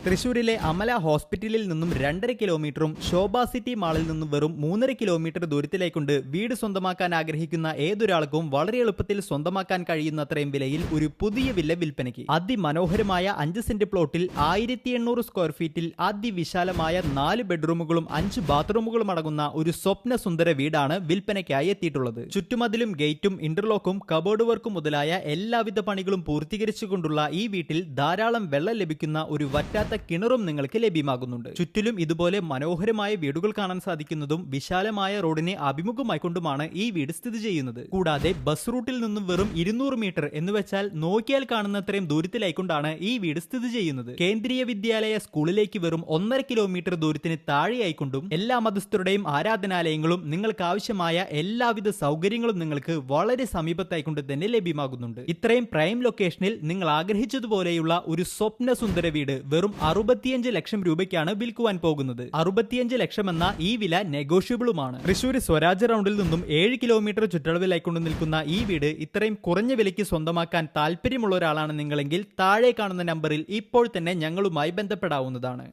തൃശൂരിലെ അമല ഹോസ്പിറ്റലിൽ നിന്നും 2.5 കിലോമീറ്ററും ശോഭ സിറ്റി മാളിൽ നിന്നും വെറും 3.5 കിലോമീറ്റർ ദൂരത്തിലേക്കൊണ്ട് വീട് സ്വന്തമാക്കാൻ ആഗ്രഹിക്കുന്ന ഏതൊരാൾക്കും വളരെ എളുപ്പത്തിൽ സ്വന്തമാക്കാൻ കഴിയുന്നത്രയും വിലയിൽ ഒരു പുതിയ വില്ല വിൽപ്പനയ്ക്ക്. അതിമനോഹരമായ 5 സെന്റ് പ്ലോട്ടിൽ 1800 സ്ക്വയർ ഫീറ്റിൽ അതിവിശാലമായ 4 ബെഡ്റൂമുകളും 5 ബാത്റൂമുകളും അടങ്ങുന്ന ഒരു സ്വപ്ന സുന്ദര വീടാണ് വിൽപ്പനയ്ക്കായി എത്തിയിട്ടുള്ളത്. ചുറ്റുമതിലും ഗേറ്റും ഇന്റർലോക്കും കബോർഡ് വർക്കും മുതലായ എല്ലാവിധ പണികളും പൂർത്തീകരിച്ചുകൊണ്ടുള്ള ഈ വീട്ടിൽ ധാരാളം വെള്ളം ലഭിക്കുന്ന ഒരു വറ്റാത്ത കിണറും നിങ്ങൾക്ക് ലഭ്യമാകുന്നുണ്ട്. ചുറ്റിലും ഇതുപോലെ മനോഹരമായ വീടുകൾ കാണാൻ സാധിക്കുന്നതും വിശാലമായ റോഡിനെ അഭിമുഖമായി കൊണ്ടുമാണ് ഈ വീട് സ്ഥിതി ചെയ്യുന്നത്. കൂടാതെ ബസ് റൂട്ടിൽ നിന്നും വെറും 200 മീറ്റർ എന്ന് വെച്ചാൽ നോക്കിയാൽ കാണുന്നത്രയും ദൂരത്തിലായിക്കൊണ്ടാണ് ഈ വീട് സ്ഥിതി ചെയ്യുന്നത്. കേന്ദ്രീയ വിദ്യാലയ സ്കൂളിലേക്ക് വെറും 1.5 കിലോമീറ്റർ ദൂരത്തിന് താഴെയായിക്കൊണ്ടും എല്ലാ മതസ്ഥരുടെയും ആരാധനാലയങ്ങളും നിങ്ങൾക്ക് ആവശ്യമായ എല്ലാവിധ സൗകര്യങ്ങളും നിങ്ങൾക്ക് വളരെ സമീപത്തായിക്കൊണ്ട് തന്നെ ലഭ്യമാകുന്നുണ്ട്. ഇത്രയും പ്രൈം ലൊക്കേഷനിൽ നിങ്ങൾ ആഗ്രഹിച്ചതുപോലെയുള്ള ഒരു സ്വപ്ന സുന്ദര വീട് വെറും 65 ലക്ഷം രൂപയ്ക്കാണ് വിൽക്കുവാൻ പോകുന്നത്. 65 ലക്ഷം എന്ന ഈ വില നെഗോഷ്യബിളുമാണ്. തൃശൂർ സ്വരാജ് റൗണ്ടിൽ നിന്നും 7 കിലോമീറ്റർ ചുറ്റളവിലായിക്കൊണ്ട് നിൽക്കുന്ന ഈ വീട് ഇത്രയും കുറഞ്ഞ വിലയ്ക്ക് സ്വന്തമാക്കാൻ താല്പര്യമുള്ള ഒരാളാണ് നിങ്ങളെങ്കിൽ താഴെ കാണുന്ന നമ്പറിൽ ഇപ്പോൾ തന്നെ ഞങ്ങളുമായി ബന്ധപ്പെടാവുന്നതാണ്.